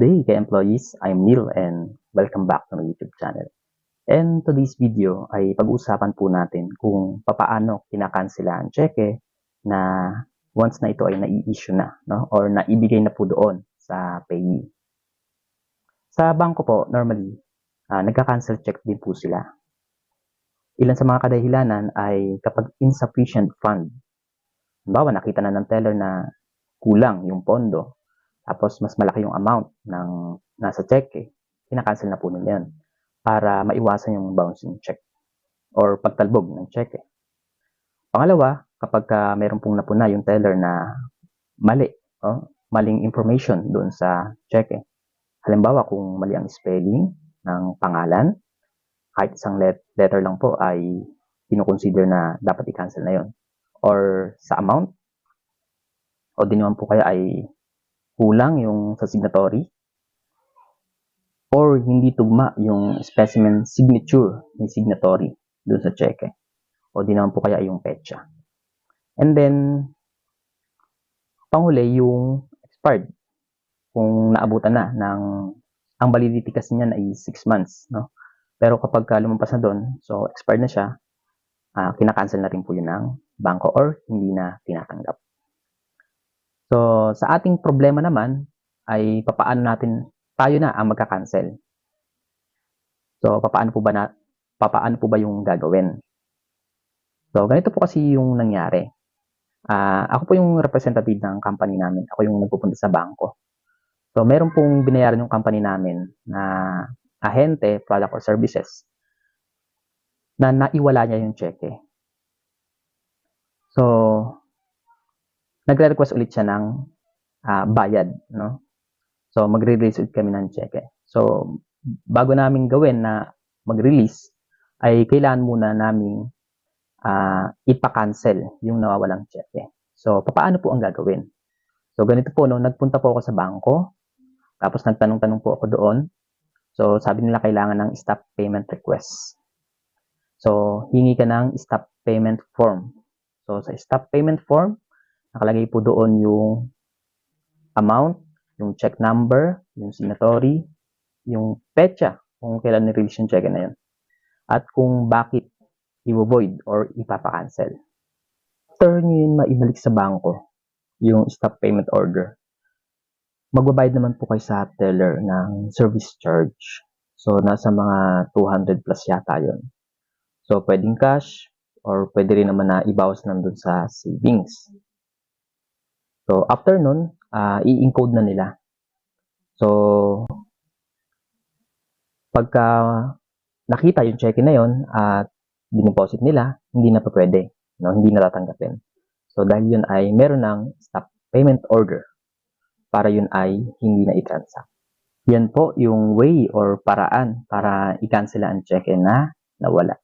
Good day ka-employees, I'm Neil and welcome back to my YouTube channel. And today's video ay pag-uusapan po natin kung papaano kinakansela ang cheque na once na ito ay nai-issue na, no? Or naibigay na po doon sa payee. Sa bangko po, normally, nagka-cancel check din po sila. Ilan sa mga kadahilanan ay kapag insufficient fund. Halimbawa, nakita na ng teller na kulang yung pondo, tapos mas malaki yung amount ng nasa cheque, kinakancel na po nila yan para maiwasan yung bouncing check or pagtalbog ng cheque. Pangalawa, kapag mayroon pong napuna yung teller na mali, maling information doon sa cheque. Halimbawa, kung mali ang spelling ng pangalan, kahit isang letter lang po ay kinukonsider na dapat i-cancel na yon. Or sa amount, o di naman po kaya ay kulang yung sa signatory, or hindi tugma yung specimen signature ng signatory doon sa cheque, o di naman po kaya yung petsa. And then, panghuli yung expired. Kung naabutan na ng, ang validity kasi niyan ay 6 months, no? Pero kapag lumampas na doon, so expired na siya, kinakancel na rin po yun ng bangko or hindi na tinatanggap. So, sa ating problema naman, ay papaano natin, tayo na ang magka-cancel. So, papaano po ba yung gagawin? So, ganito po kasi yung nangyari. Ako po yung representative ng company namin. Ako yung nagpupunta sa bangko. So, meron pong binayaran yung company namin na ahente, product or services, na naiwala niya yung cheque. So, nagre-request ulit siya ng bayad, no? So, magre-release ulit kami ng cheque. So, bago namin gawin na mag-release, ay kailangan muna namin ipa-cancel yung nawawalang cheque. So, paano po ang gagawin? So, ganito po, no? Nagpunta po ako sa bangko, tapos nagtanong-tanong po ako doon. So, sabi nila kailangan ng stop payment request. So, hingi ka ng stop payment form. So, sa stop payment form, nakalagay po doon yung amount, yung check number, yung signatory, yung petsa, kung kailan ni-release yung check na yun, at kung bakit i-void or ipapa-cancel. After nyo yun maibalik sa bangko, yung stop payment order, magbabayad naman po kayo sa teller ng service charge. So, nasa mga 200 plus yata yun. So, pwedeng cash or pwede rin naman na ibawas nandun sa savings. So, after nun, i-encode na nila. So, pagka nakita yung cheque na yon at dineposit nila, hindi na pa pwede, no? Hindi na tatanggapin. So, dahil yun ay meron ng stop payment order para yun ay hindi na i-transact. Yan po yung way or paraan para i-cancel ang cheque na nawala.